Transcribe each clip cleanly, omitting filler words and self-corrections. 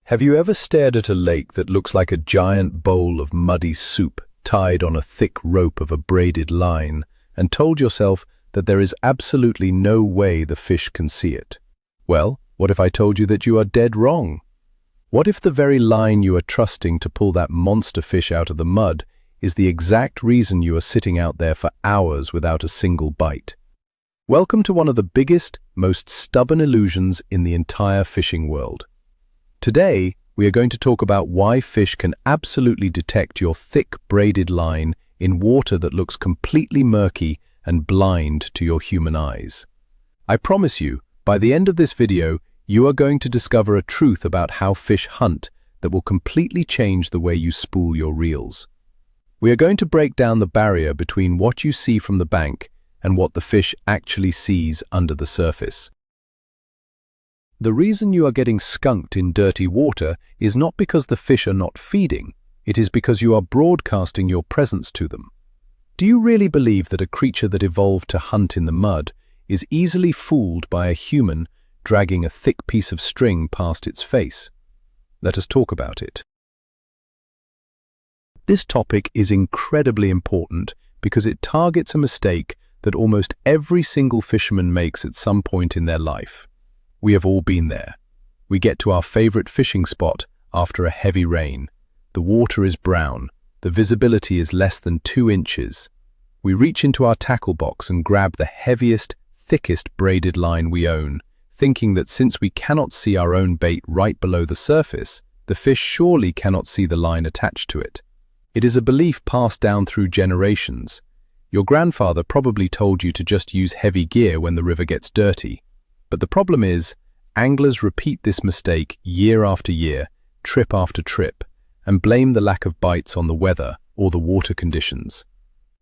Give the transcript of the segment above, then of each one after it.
Have you ever stared at a lake that looks like a giant bowl of muddy soup tied on a thick rope of a braided line and told yourself that there is absolutely no way the fish can see it? Well, what if I told you that you are dead wrong? What if the very line you are trusting to pull that monster fish out of the mud is the exact reason you are sitting out there for hours without a single bite? Welcome to one of the biggest, most stubborn illusions in the entire fishing world. Today, we are going to talk about why fish can absolutely detect your thick braided line in water that looks completely murky and blind to your human eyes. I promise you, by the end of this video, you are going to discover a truth about how fish hunt that will completely change the way you spool your reels. We are going to break down the barrier between what you see from the bank and what the fish actually sees under the surface. The reason you are getting skunked in dirty water is not because the fish are not feeding, it is because you are broadcasting your presence to them. Do you really believe that a creature that evolved to hunt in the mud is easily fooled by a human dragging a thick piece of string past its face? Let us talk about it. This topic is incredibly important because it targets a mistake that almost every single fisherman makes at some point in their life. We have all been there. We get to our favorite fishing spot after a heavy rain. The water is brown. The visibility is less than 2 inches. We reach into our tackle box and grab the heaviest, thickest braided line we own, thinking that since we cannot see our own bait right below the surface, the fish surely cannot see the line attached to it. It is a belief passed down through generations. Your grandfather probably told you to just use heavy gear when the river gets dirty. But the problem is, anglers repeat this mistake year after year, trip after trip, and blame the lack of bites on the weather or the water conditions.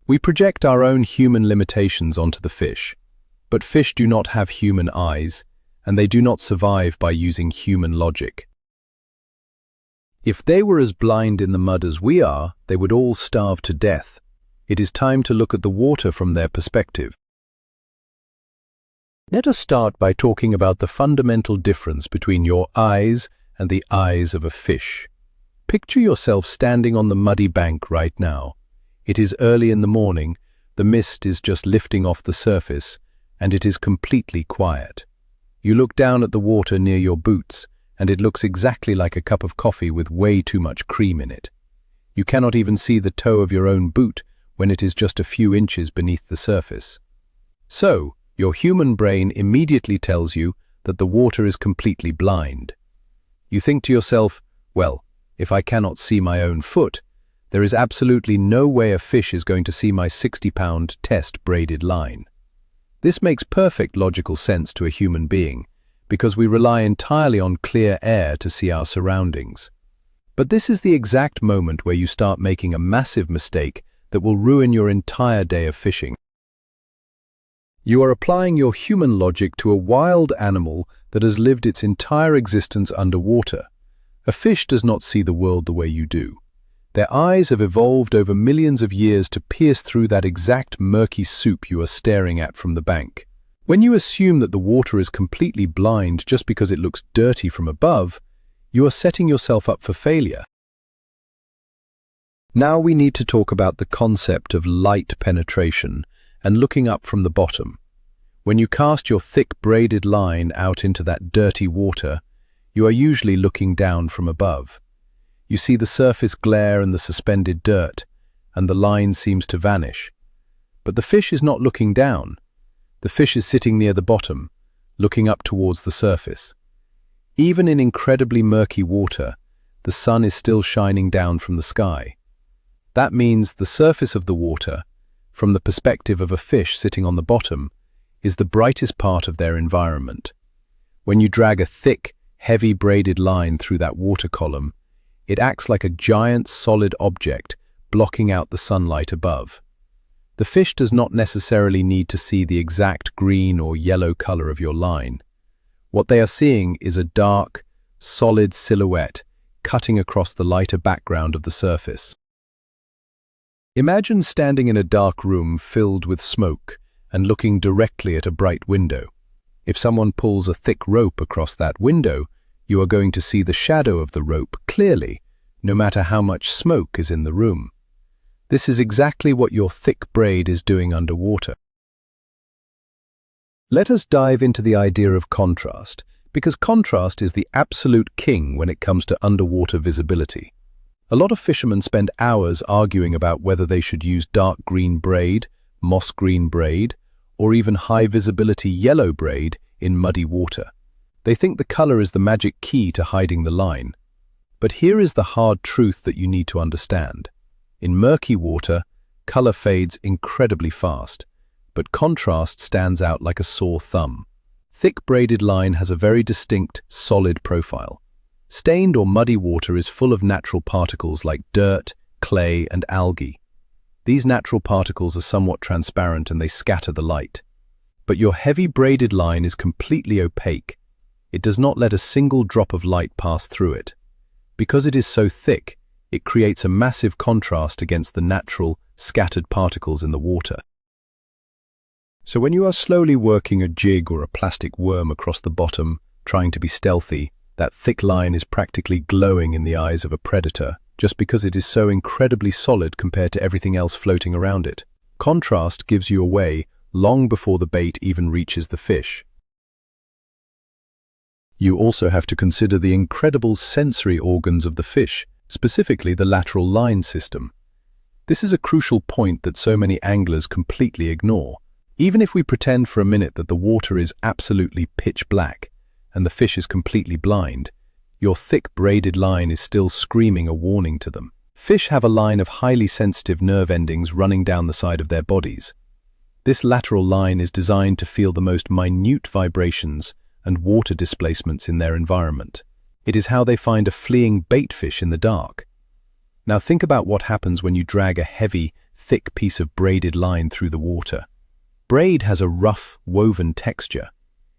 We project our own human limitations onto the fish, but fish do not have human eyes, and they do not survive by using human logic. If they were as blind in the mud as we are, they would all starve to death. It is time to look at the water from their perspective. Let us start by talking about the fundamental difference between your eyes and the eyes of a fish. Picture yourself standing on the muddy bank right now. It is early in the morning, the mist is just lifting off the surface, and it is completely quiet. You look down at the water near your boots, and it looks exactly like a cup of coffee with way too much cream in it. You cannot even see the toe of your own boot when it is just a few inches beneath the surface. So, your human brain immediately tells you that the water is completely blind. You think to yourself, well, if I cannot see my own foot, there is absolutely no way a fish is going to see my 60-pound test braided line. This makes perfect logical sense to a human being, because we rely entirely on clear air to see our surroundings. But this is the exact moment where you start making a massive mistake that will ruin your entire day of fishing. You are applying your human logic to a wild animal that has lived its entire existence underwater. A fish does not see the world the way you do. Their eyes have evolved over millions of years to pierce through that exact murky soup you are staring at from the bank. When you assume that the water is completely blind just because it looks dirty from above, you are setting yourself up for failure. Now we need to talk about the concept of light penetration and looking up from the bottom. When you cast your thick braided line out into that dirty water, you are usually looking down from above. You see the surface glare and the suspended dirt, and the line seems to vanish. But the fish is not looking down. The fish is sitting near the bottom, looking up towards the surface. Even in incredibly murky water, the sun is still shining down from the sky. That means the surface of the water, from the perspective of a fish sitting on the bottom, is the brightest part of their environment. When you drag a thick, heavy braided line through that water column, it acts like a giant solid object blocking out the sunlight above. The fish does not necessarily need to see the exact green or yellow color of your line. What they are seeing is a dark, solid silhouette cutting across the lighter background of the surface. Imagine standing in a dark room filled with smoke and looking directly at a bright window. If someone pulls a thick rope across that window, You are going to see the shadow of the rope clearly, no matter how much smoke is in the room. This is exactly what your thick braid is doing underwater. Let us dive into the idea of contrast, because contrast is the absolute king when it comes to underwater visibility. A lot of fishermen spend hours arguing about whether they should use dark green braid, moss green braid, or even high visibility yellow braid in muddy water. They think the color is the magic key to hiding the line. But here is the hard truth that you need to understand. In murky water, color fades incredibly fast, but contrast stands out like a sore thumb. Thick braided line has a very distinct, solid profile. Stained or muddy water is full of natural particles like dirt, clay, and algae. These natural particles are somewhat transparent and they scatter the light. But your heavy braided line is completely opaque. It does not let a single drop of light pass through it. Because it is so thick, it creates a massive contrast against the natural, scattered particles in the water. So when you are slowly working a jig or a plastic worm across the bottom, trying to be stealthy, that thick line is practically glowing in the eyes of a predator, just because it is so incredibly solid compared to everything else floating around it. Contrast gives you away long before the bait even reaches the fish. You also have to consider the incredible sensory organs of the fish, specifically the lateral line system. This is a crucial point that so many anglers completely ignore. Even if we pretend for a minute that the water is absolutely pitch black and the fish is completely blind, your thick braided line is still screaming a warning to them. Fish have a line of highly sensitive nerve endings running down the side of their bodies. This lateral line is designed to feel the most minute vibrations and water displacements in their environment. It is how they find a fleeing bait fish in the dark. Now think about what happens when you drag a heavy, thick piece of braided line through the water. Braid has a rough, woven texture.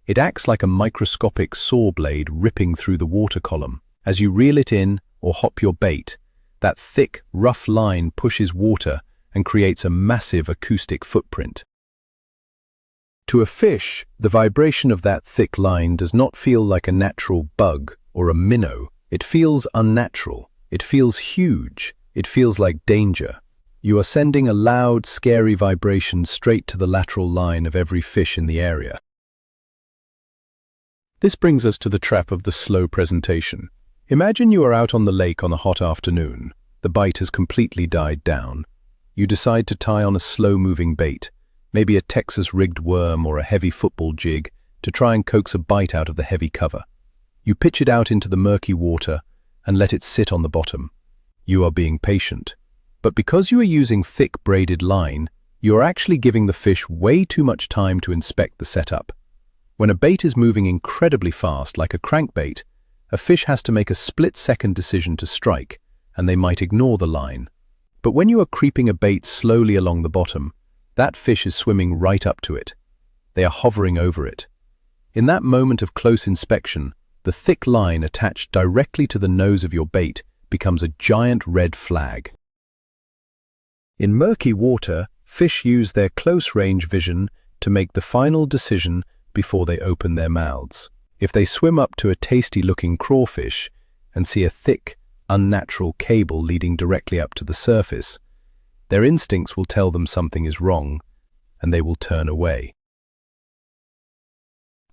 It acts like a microscopic saw blade ripping through the water column. As you reel it in or hop your bait, that thick, rough line pushes water and creates a massive acoustic footprint. To a fish, the vibration of that thick line does not feel like a natural bug or a minnow. It feels unnatural. It feels huge. It feels like danger. You are sending a loud, scary vibration straight to the lateral line of every fish in the area. This brings us to the trap of the slow presentation. Imagine you are out on the lake on a hot afternoon. The bite has completely died down. You decide to tie on a slow-moving bait, maybe a Texas-rigged worm or a heavy football jig, to try and coax a bite out of the heavy cover. You pitch it out into the murky water and let it sit on the bottom. You are being patient. But because you are using thick braided line, you are actually giving the fish way too much time to inspect the setup. When a bait is moving incredibly fast, like a crankbait, a fish has to make a split-second decision to strike, and they might ignore the line. But when you are creeping a bait slowly along the bottom, that fish is swimming right up to it. They are hovering over it. In that moment of close inspection, the thick line attached directly to the nose of your bait becomes a giant red flag. In murky water, fish use their close-range vision to make the final decision before they open their mouths. If they swim up to a tasty-looking crawfish and see a thick, unnatural cable leading directly up to the surface, their instincts will tell them something is wrong, and they will turn away.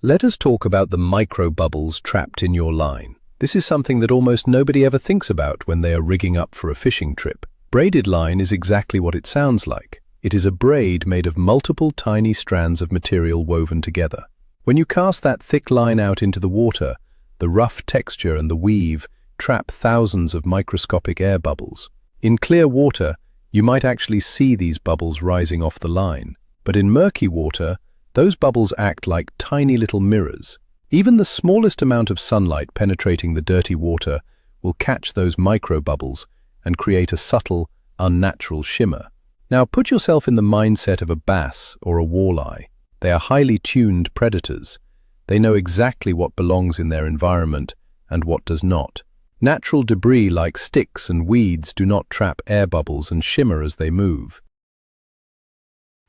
Let us talk about the micro-bubbles trapped in your line. This is something that almost nobody ever thinks about when they are rigging up for a fishing trip. Braided line is exactly what it sounds like. It is a braid made of multiple tiny strands of material woven together. When you cast that thick line out into the water, the rough texture and the weave trap thousands of microscopic air bubbles. In clear water, you might actually see these bubbles rising off the line. But in murky water, those bubbles act like tiny little mirrors. Even the smallest amount of sunlight penetrating the dirty water will catch those micro bubbles and create a subtle, unnatural shimmer. Now put yourself in the mindset of a bass or a walleye. They are highly tuned predators. They know exactly what belongs in their environment and what does not. Natural debris like sticks and weeds do not trap air bubbles and shimmer as they move.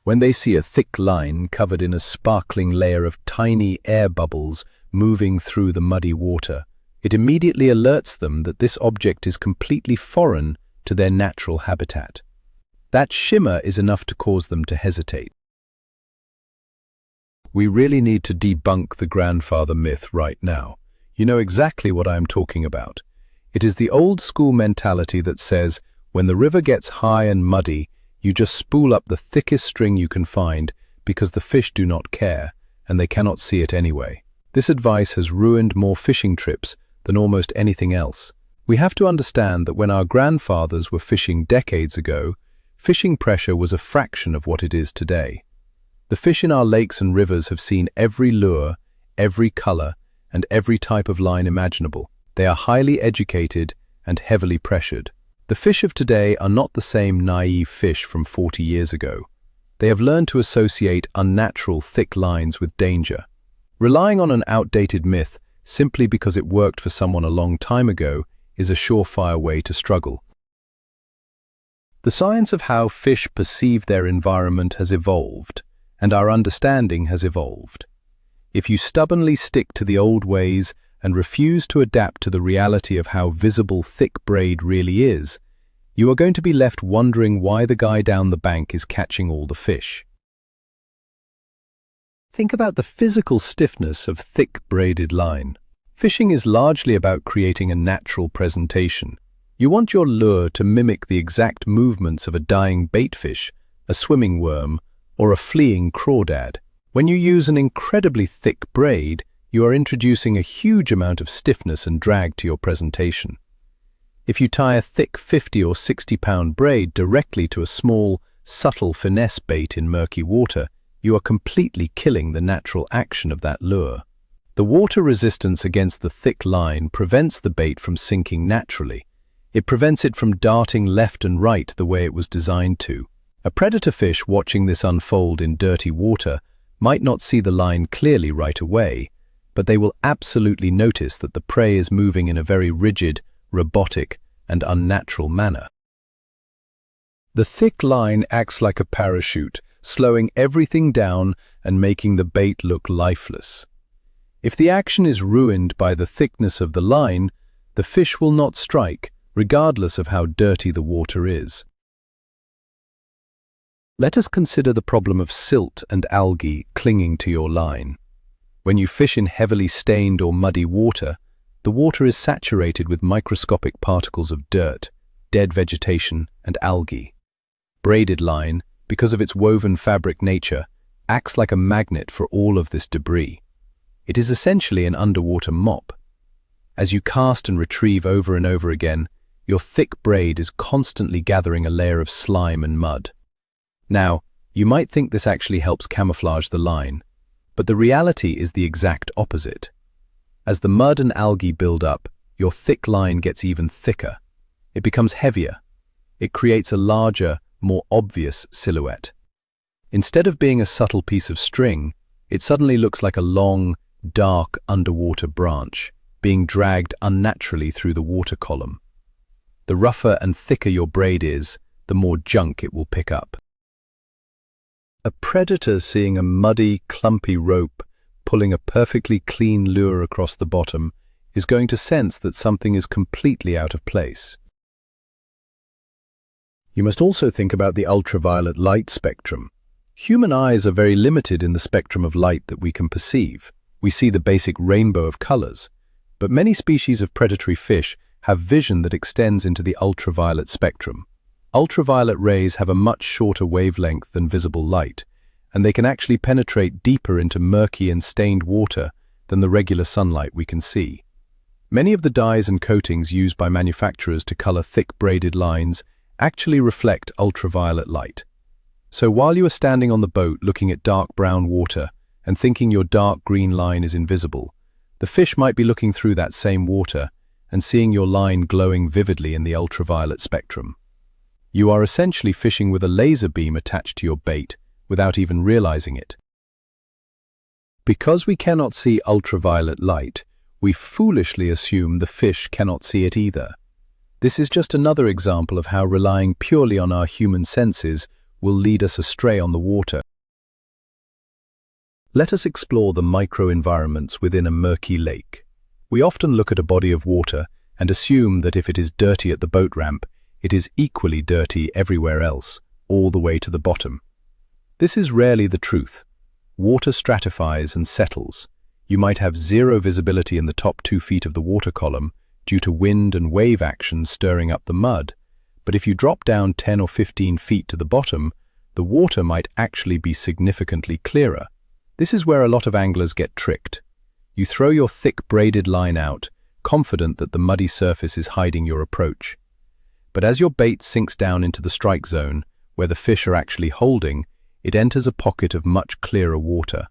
When they see a thick line covered in a sparkling layer of tiny air bubbles moving through the muddy water, It immediately alerts them that this object is completely foreign to their natural habitat. That shimmer is enough to cause them to hesitate. We really need to debunk the grandfather myth right now. You know exactly what I am talking about. It is the old school mentality that says, when the river gets high and muddy, you just spool up the thickest string you can find because the fish do not care and they cannot see it anyway. This advice has ruined more fishing trips than almost anything else. We have to understand that when our grandfathers were fishing decades ago, fishing pressure was a fraction of what it is today. The fish in our lakes and rivers have seen every lure, every color, and every type of line imaginable. They are highly educated and heavily pressured. The fish of today are not the same naive fish from 40 years ago. They have learned to associate unnatural thick lines with danger. Relying on an outdated myth simply because it worked for someone a long time ago is a surefire way to struggle. The science of how fish perceive their environment has evolved, and our understanding has evolved. If you stubbornly stick to the old ways and refuse to adapt to the reality of how visible thick braid really is, you are going to be left wondering why the guy down the bank is catching all the fish. Think about the physical stiffness of thick braided line. Fishing is largely about creating a natural presentation. You want your lure to mimic the exact movements of a dying baitfish, a swimming worm, or a fleeing crawdad. When you use an incredibly thick braid, you are introducing a huge amount of stiffness and drag to your presentation. If you tie a thick 50 or 60-pound braid directly to a small, subtle finesse bait in murky water, you are completely killing the natural action of that lure. The water resistance against the thick line prevents the bait from sinking naturally. It prevents it from darting left and right the way it was designed to. A predator fish watching this unfold in dirty water might not see the line clearly right away, but they will absolutely notice that the prey is moving in a very rigid, robotic, and unnatural manner. The thick line acts like a parachute, slowing everything down and making the bait look lifeless. If the action is ruined by the thickness of the line, the fish will not strike, regardless of how dirty the water is. Let us consider the problem of silt and algae clinging to your line. When you fish in heavily stained or muddy water, the water is saturated with microscopic particles of dirt, dead vegetation, and algae. Braided line, because of its woven fabric nature, acts like a magnet for all of this debris. It is essentially an underwater mop. As you cast and retrieve over and over again, your thick braid is constantly gathering a layer of slime and mud. Now, you might think this actually helps camouflage the line, but the reality is the exact opposite. As the mud and algae build up, your thick line gets even thicker. It becomes heavier. It creates a larger, more obvious silhouette. Instead of being a subtle piece of string, it suddenly looks like a long, dark underwater branch, being dragged unnaturally through the water column. The rougher and thicker your braid is, the more junk it will pick up. A predator seeing a muddy, clumpy rope pulling a perfectly clean lure across the bottom is going to sense that something is completely out of place. You must also think about the ultraviolet light spectrum. Human eyes are very limited in the spectrum of light that we can perceive. We see the basic rainbow of colors, but many species of predatory fish have vision that extends into the ultraviolet spectrum. Ultraviolet rays have a much shorter wavelength than visible light, and they can actually penetrate deeper into murky and stained water than the regular sunlight we can see. Many of the dyes and coatings used by manufacturers to color thick braided lines actually reflect ultraviolet light. So while you are standing on the boat looking at dark brown water and thinking your dark green line is invisible, the fish might be looking through that same water and seeing your line glowing vividly in the ultraviolet spectrum. You are essentially fishing with a laser beam attached to your bait without even realizing it. Because we cannot see ultraviolet light, we foolishly assume the fish cannot see it either. This is just another example of how relying purely on our human senses will lead us astray on the water. Let us explore the microenvironments within a murky lake. We often look at a body of water and assume that if it is dirty at the boat ramp, it is equally dirty everywhere else, all the way to the bottom. This is rarely the truth. Water stratifies and settles. You might have zero visibility in the top 2 feet of the water column due to wind and wave action stirring up the mud, but if you drop down 10 or 15 feet to the bottom, the water might actually be significantly clearer. This is where a lot of anglers get tricked. You throw your thick braided line out, confident that the muddy surface is hiding your approach. But as your bait sinks down into the strike zone, where the fish are actually holding, it enters a pocket of much clearer water.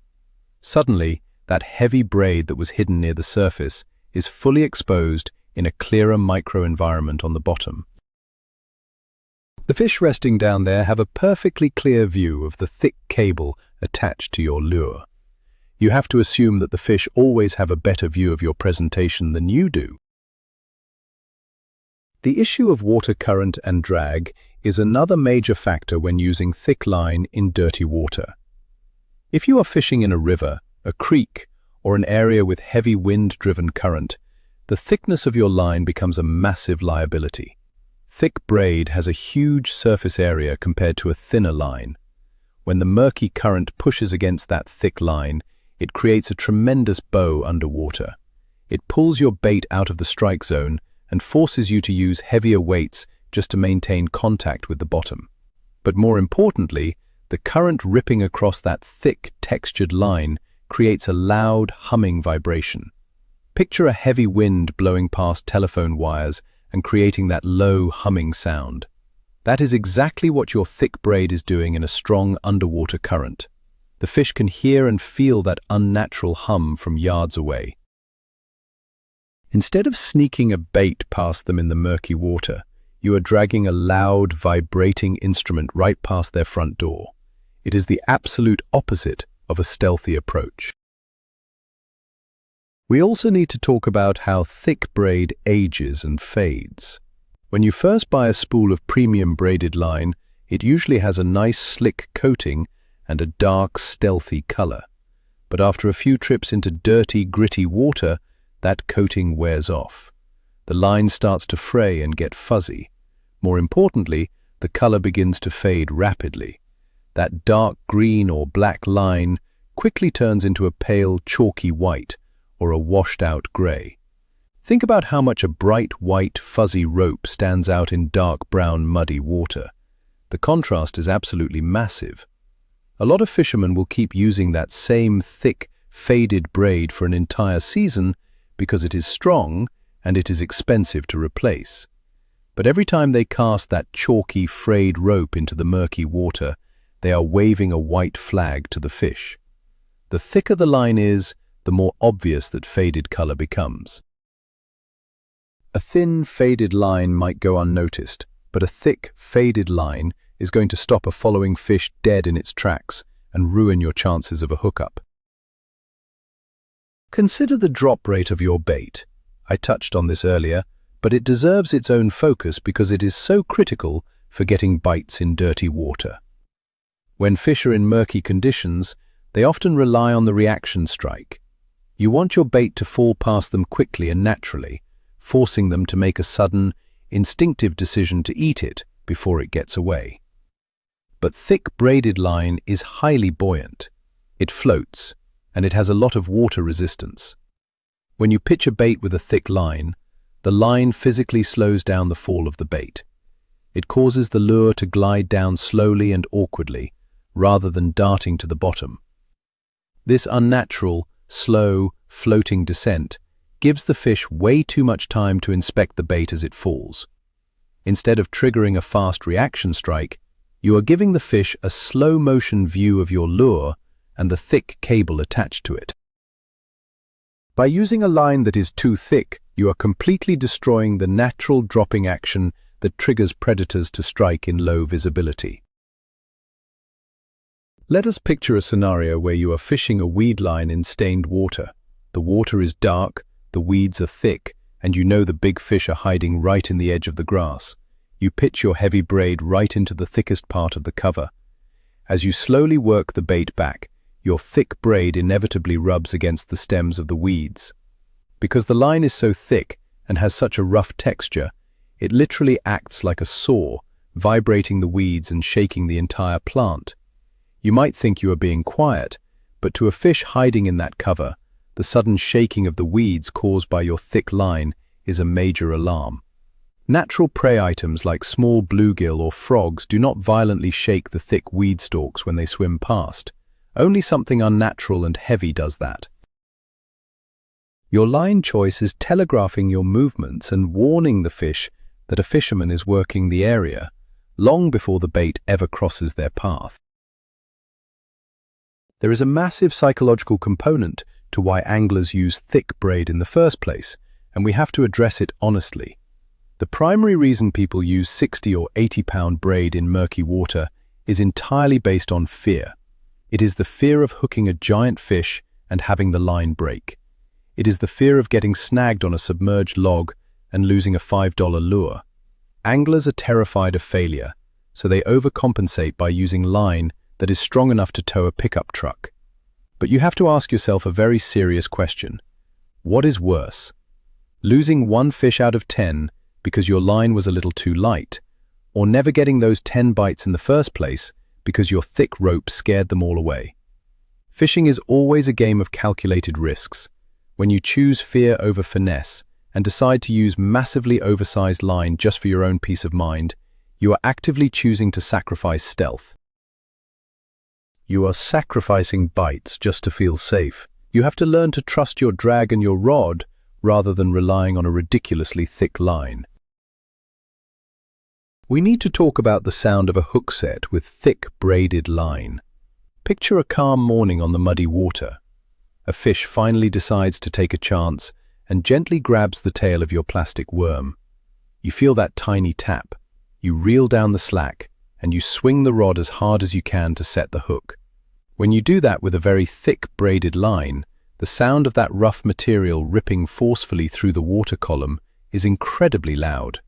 Suddenly, that heavy braid that was hidden near the surface is fully exposed in a clearer microenvironment on the bottom. The fish resting down there have a perfectly clear view of the thick cable attached to your lure. You have to assume that the fish always have a better view of your presentation than you do. The issue of water current and drag is another major factor when using thick line in dirty water. If you are fishing in a river, a creek, or an area with heavy wind-driven current, the thickness of your line becomes a massive liability. Thick braid has a huge surface area compared to a thinner line. When the murky current pushes against that thick line, it creates a tremendous bow underwater. It pulls your bait out of the strike zone and forces you to use heavier weights just to maintain contact with the bottom. But more importantly, the current ripping across that thick, textured line creates a loud, humming vibration. Picture a heavy wind blowing past telephone wires and creating that low, humming sound. That is exactly what your thick braid is doing in a strong underwater current. The fish can hear and feel that unnatural hum from yards away. Instead of sneaking a bait past them in the murky water, you are dragging a loud, vibrating instrument right past their front door. It is the absolute opposite of a stealthy approach. We also need to talk about how thick braid ages and fades. When you first buy a spool of premium braided line, it usually has a nice slick coating and a dark, stealthy color. But after a few trips into dirty, gritty water, that coating wears off. The line starts to fray and get fuzzy. More importantly, the color begins to fade rapidly. That dark green or black line quickly turns into a pale, chalky white or a washed-out gray. Think about how much a bright, white, fuzzy rope stands out in dark brown, muddy water. The contrast is absolutely massive. A lot of fishermen will keep using that same thick, faded braid for an entire season because it is strong and it is expensive to replace. But every time they cast that chalky, frayed rope into the murky water, they are waving a white flag to the fish. The thicker the line is, the more obvious that faded color becomes. A thin, faded line might go unnoticed, but a thick, faded line is going to stop a following fish dead in its tracks and ruin your chances of a hookup. Consider the drop rate of your bait. I touched on this earlier, but it deserves its own focus because it is so critical for getting bites in dirty water. When fish are in murky conditions, they often rely on the reaction strike. You want your bait to fall past them quickly and naturally, forcing them to make a sudden, instinctive decision to eat it before it gets away. But thick braided line is highly buoyant. It floats, and it has a lot of water resistance. When you pitch a bait with a thick line, the line physically slows down the fall of the bait. It causes the lure to glide down slowly and awkwardly, rather than darting to the bottom. This unnatural, slow, floating descent gives the fish way too much time to inspect the bait as it falls. Instead of triggering a fast reaction strike, you are giving the fish a slow-motion view of your lure and the thick cable attached to it. By using a line that is too thick, you are completely destroying the natural dropping action that triggers predators to strike in low visibility. Let us picture a scenario where you are fishing a weed line in stained water. The water is dark, the weeds are thick, and you know the big fish are hiding right in the edge of the grass. You pitch your heavy braid right into the thickest part of the cover. As you slowly work the bait back, your thick braid inevitably rubs against the stems of the weeds. Because the line is so thick and has such a rough texture, it literally acts like a saw, vibrating the weeds and shaking the entire plant. You might think you are being quiet, but to a fish hiding in that cover, the sudden shaking of the weeds caused by your thick line is a major alarm. Natural prey items like small bluegill or frogs do not violently shake the thick weed stalks when they swim past. Only something unnatural and heavy does that. Your line choice is telegraphing your movements and warning the fish that a fisherman is working the area, long before the bait ever crosses their path. There is a massive psychological component to why anglers use thick braid in the first place, and we have to address it honestly. The primary reason people use 60 or 80-pound braid in murky water is entirely based on fear. It is the fear of hooking a giant fish and having the line break. It is the fear of getting snagged on a submerged log and losing a $5 lure. Anglers are terrified of failure, so they overcompensate by using line that is strong enough to tow a pickup truck. But you have to ask yourself a very serious question. What is worse? Losing one fish out of 10 because your line was a little too light, or never getting those 10 bites in the first place because your thick rope scared them all away? Fishing is always a game of calculated risks. When you choose fear over finesse and decide to use massively oversized line just for your own peace of mind, you are actively choosing to sacrifice stealth. You are sacrificing bites just to feel safe. You have to learn to trust your drag and your rod rather than relying on a ridiculously thick line. We need to talk about the sound of a hook set with thick braided line. Picture a calm morning on the muddy water. A fish finally decides to take a chance and gently grabs the tail of your plastic worm. You feel that tiny tap. You reel down the slack, and you swing the rod as hard as you can to set the hook. When you do that with a very thick braided line, the sound of that rough material ripping forcefully through the water column is incredibly loud.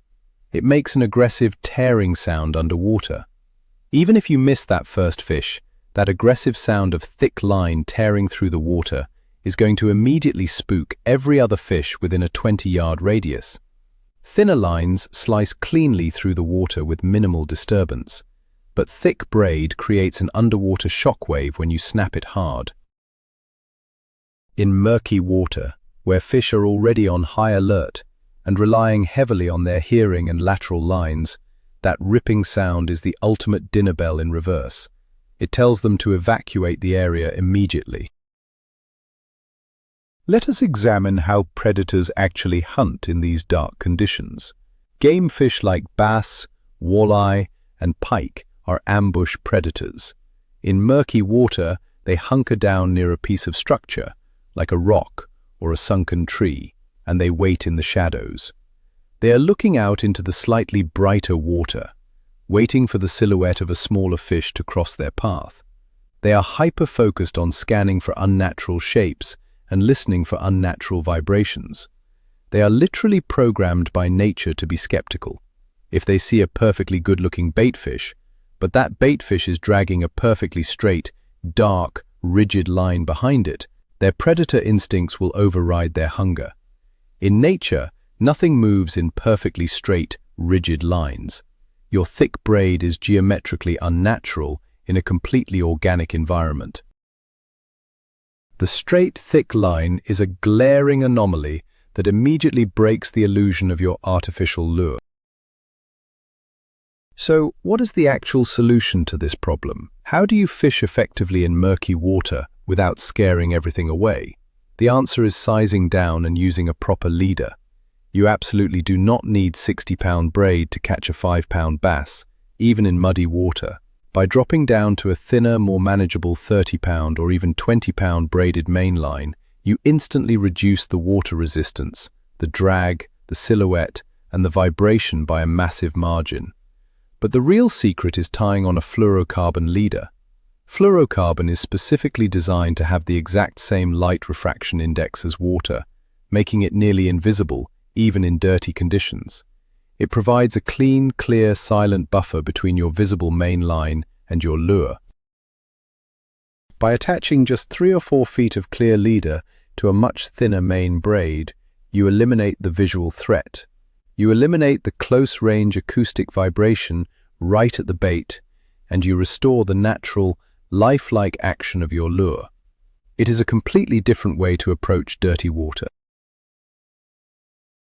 It makes an aggressive tearing sound underwater. Even if you miss that first fish, that aggressive sound of thick line tearing through the water is going to immediately spook every other fish within a 20-yard radius. Thinner lines slice cleanly through the water with minimal disturbance, but thick braid creates an underwater shockwave when you snap it hard. In murky water, where fish are already on high alert and relying heavily on their hearing and lateral lines, that ripping sound is the ultimate dinner bell in reverse. It tells them to evacuate the area immediately. Let us examine how predators actually hunt in these dark conditions. Game fish like bass, walleye, and pike are ambush predators. In murky water, they hunker down near a piece of structure, like a rock or a sunken tree, and they wait in the shadows. They are looking out into the slightly brighter water, waiting for the silhouette of a smaller fish to cross their path. They are hyper-focused on scanning for unnatural shapes and listening for unnatural vibrations. They are literally programmed by nature to be skeptical. If they see a perfectly good-looking baitfish, but that baitfish is dragging a perfectly straight, dark, rigid line behind it, their predator instincts will override their hunger. In nature, nothing moves in perfectly straight, rigid lines. Your thick braid is geometrically unnatural in a completely organic environment. The straight, thick line is a glaring anomaly that immediately breaks the illusion of your artificial lure. So, what is the actual solution to this problem? How do you fish effectively in murky water without scaring everything away? The answer is sizing down and using a proper leader. You absolutely do not need 60-pound braid to catch a 5-pound bass, even in muddy water. By dropping down to a thinner, more manageable 30-pound or even 20-pound braided main line, you instantly reduce the water resistance, the drag, the silhouette, and the vibration by a massive margin. But the real secret is tying on a fluorocarbon leader. Fluorocarbon is specifically designed to have the exact same light refraction index as water, making it nearly invisible, even in dirty conditions. It provides a clean, clear, silent buffer between your visible main line and your lure. By attaching just 3 or 4 feet of clear leader to a much thinner main braid, You eliminate the visual threat. You eliminate the close-range acoustic vibration right at the bait, and you restore the natural, lifelike action of your lure. It is a completely different way to approach dirty water.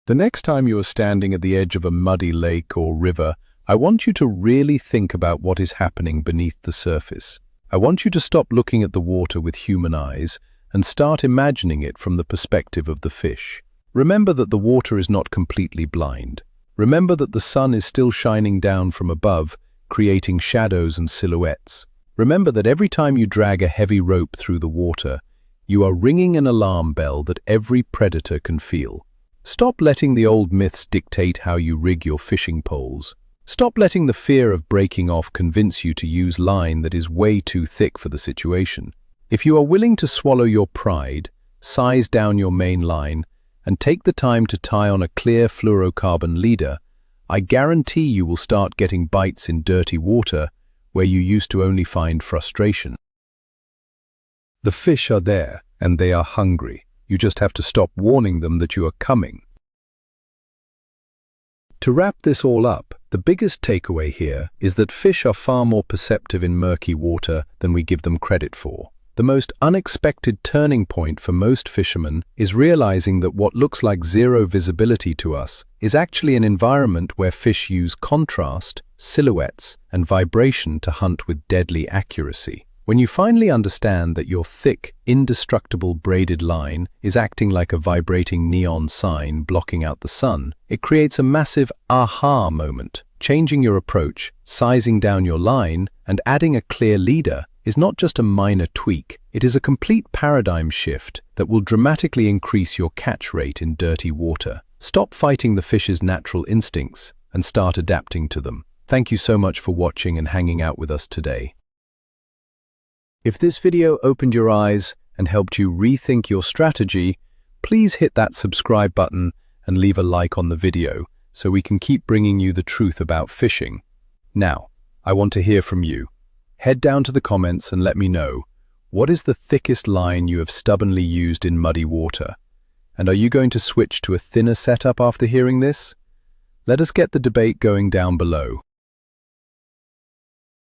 The next time you are standing at the edge of a muddy lake or river, I want you to really think about what is happening beneath the surface. I want you to stop looking at the water with human eyes and start imagining it from the perspective of the fish. Remember that the water is not completely blind. Remember that the sun is still shining down from above, creating shadows and silhouettes. Remember that every time you drag a heavy rope through the water, you are ringing an alarm bell that every predator can feel. Stop letting the old myths dictate how you rig your fishing poles. Stop letting the fear of breaking off convince you to use line that is way too thick for the situation. If you are willing to swallow your pride, size down your main line, and take the time to tie on a clear fluorocarbon leader, I guarantee you will start getting bites in dirty water where you used to only find frustration. The fish are there, and they are hungry. You just have to stop warning them that you are coming. To wrap this all up, the biggest takeaway here is that fish are far more perceptive in murky water than we give them credit for. The most unexpected turning point for most fishermen is realizing that what looks like zero visibility to us is actually an environment where fish use contrast, silhouettes, and vibration to hunt with deadly accuracy. When you finally understand that your thick, indestructible braided line is acting like a vibrating neon sign blocking out the sun, it creates a massive aha moment. Changing your approach, sizing down your line, and adding a clear leader is not just a minor tweak, it is a complete paradigm shift that will dramatically increase your catch rate in dirty water. Stop fighting the fish's natural instincts and start adapting to them. Thank you so much for watching and hanging out with us today. If this video opened your eyes and helped you rethink your strategy, please hit that subscribe button and leave a like on the video so we can keep bringing you the truth about fishing. Now, I want to hear from you. Head down to the comments and let me know, what is the thickest line you have stubbornly used in muddy water? And are you going to switch to a thinner setup after hearing this? Let us get the debate going down below.